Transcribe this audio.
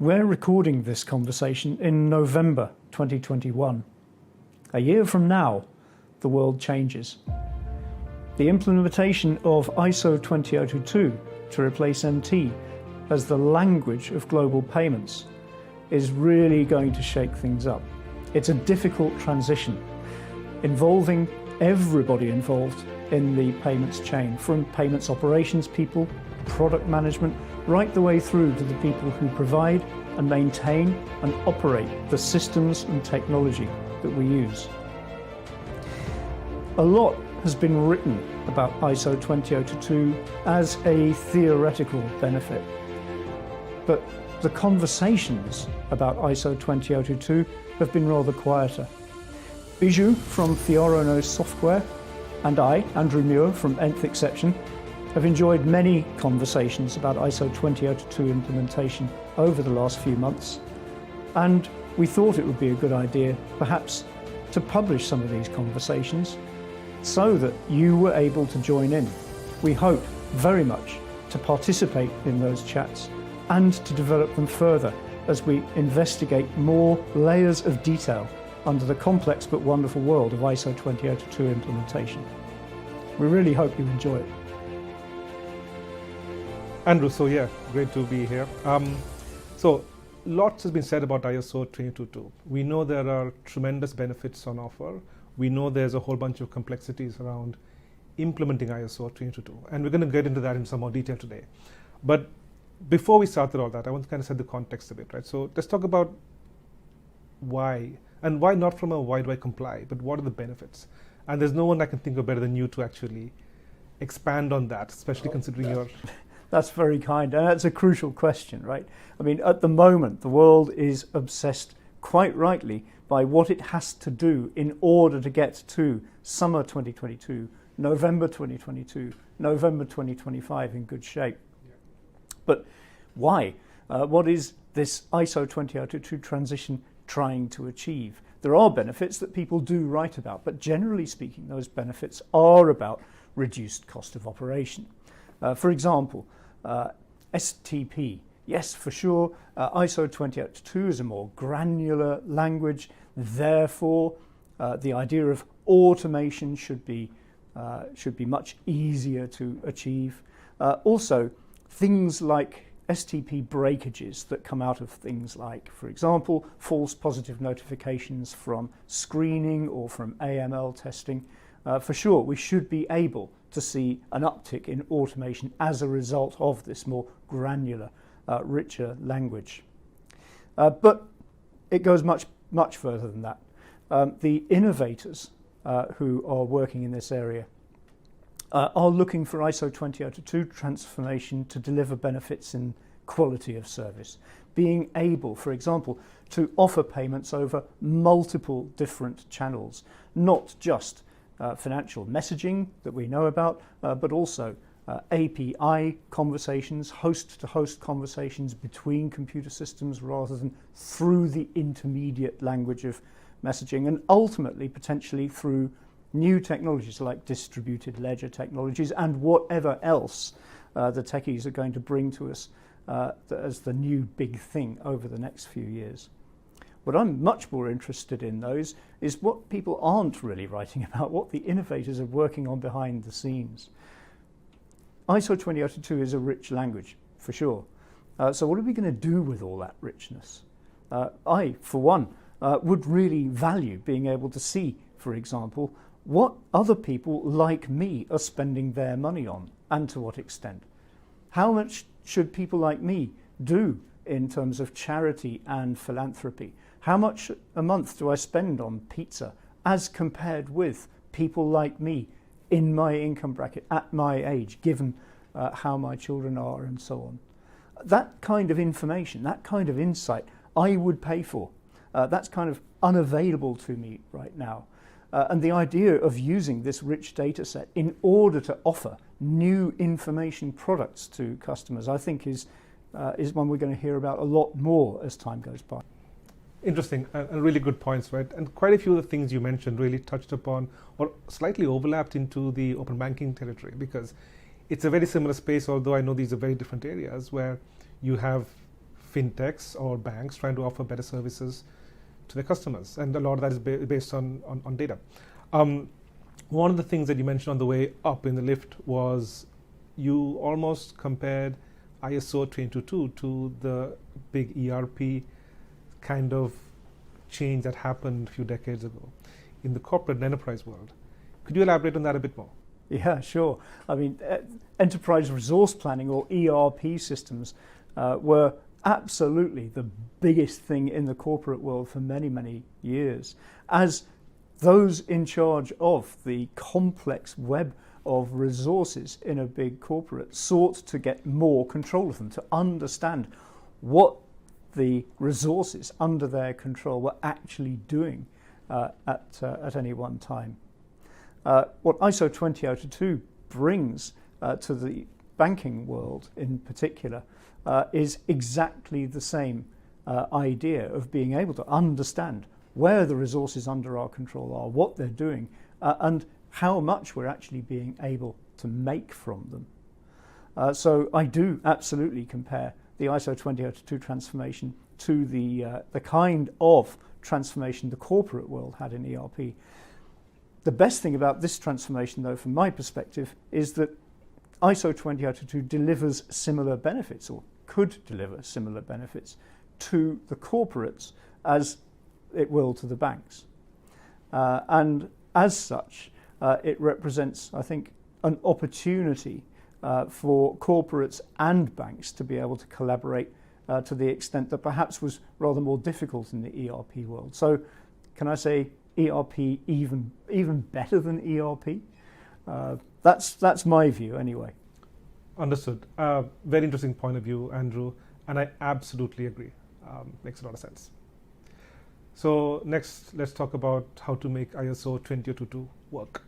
We're recording this conversation in November 2021. A year from now, the world changes. The implementation of ISO 20022 to replace MT as the language of global payments is really going to shake things up. It's a difficult transition involving everybody involved in the payments chain, from payments operations people, product management, right the way through to the people who provide and maintain and operate the systems and technology that we use. A lot has been written about ISO 20022 as a theoretical benefit, but the conversations about ISO 20022 have been rather quieter. Biju from Fiorano Software and I, Andrew Muir from Nth Exception, have enjoyed many conversations about ISO 20022 implementation over the last few months, and we thought it would be a good idea perhaps to publish some of these conversations so that you were able to join in. We hope very much to participate in those chats and to develop them further as we investigate more layers of detail under the complex but wonderful world of ISO 20022 implementation. We really hope you enjoy it. Andrew, so yeah, great to be here. So lots has been said about ISO 20022. We know there are tremendous benefits on offer. We know there's a whole bunch of complexities around implementing ISO 20022, and we're going to get into that in some more detail today. But before we start with all that, I want to kind of set the context a bit, right? So let's talk about why, and why not from a why do I comply, but what are the benefits? And there's no one I can think of better than you to actually expand on that, especially considering your... That's very kind, and that's a crucial question, right? I mean, at the moment, the world is obsessed, quite rightly, by what it has to do in order to get to summer 2022, November 2022, November 2025 in good shape. Yeah. But why? What is this ISO 20022 transition trying to achieve? There are benefits that people do write about, but generally speaking, those benefits are about reduced cost of operation. For example, STP. Yes, for sure, ISO 20022 is a more granular language. Therefore, the idea of automation should be much easier to achieve. Also, things like STP breakages that come out of things like, for example, false positive notifications from screening or from AML testing. For sure, we should be able to see an uptick in automation as a result of this more granular, richer language. But it goes much further than that. The innovators who are working in this area are looking for ISO 20022 transformation to deliver benefits in quality of service. Being able, for example, to offer payments over multiple different channels, not just financial messaging that we know about, but also API conversations, host-to-host conversations between computer systems rather than through the intermediate language of messaging, and ultimately potentially through new technologies like distributed ledger technologies and whatever else the techies are going to bring to us as the new big thing over the next few years. What I'm much more interested in, those, is what people aren't really writing about, what the innovators are working on behind the scenes. ISO 20022 is a rich language, for sure. So what are we going to do with all that richness? I, for one, would really value being able to see, for example, what other people like me are spending their money on, and to what extent. How much should people like me do in terms of charity and philanthropy? How much a month do I spend on pizza as compared with people like me in my income bracket at my age, given how my children are and so on? That kind of information, that kind of insight, I would pay for. That's kind of unavailable to me right now. And the idea of using this rich data set in order to offer new information products to customers, I think is one we're going to hear about a lot more as time goes by. Interesting and really good points, right? And quite a few of the things you mentioned really touched upon or slightly overlapped into the open banking territory, because it's a very similar space, although I know these are very different areas where you have fintechs or banks trying to offer better services to their customers, and a lot of that is based on data. One of the things that you mentioned on the way up in the lift was you almost compared ISO 222 to the big ERP kind of change that happened a few decades ago in the corporate and enterprise world. Could you elaborate on that a bit more? Yeah, sure. I mean, enterprise resource planning, or ERP systems, were absolutely the biggest thing in the corporate world for many, many years, as those in charge of the complex web of resources in a big corporate sought to get more control of them, to understand what the resources under their control were actually doing at any one time. What ISO 20002 brings to the banking world in particular is exactly the same idea of being able to understand where the resources under our control are, what they're doing, and how much we're actually being able to make from them. So I do absolutely compare the ISO 20002 transformation to the kind of transformation the corporate world had in ERP. The best thing about this transformation, though, from my perspective, is that ISO 20002 delivers similar benefits, or could deliver similar benefits, to the corporates as it will to the banks. And as such, it represents, I think, an opportunity for corporates and banks to be able to collaborate to the extent that perhaps was rather more difficult in the ERP world. So can I say ERP even better than ERP? That's my view anyway. Understood. Very interesting point of view, Andrew, and I absolutely agree. Makes a lot of sense. So next, let's talk about how to make ISO 20022 work.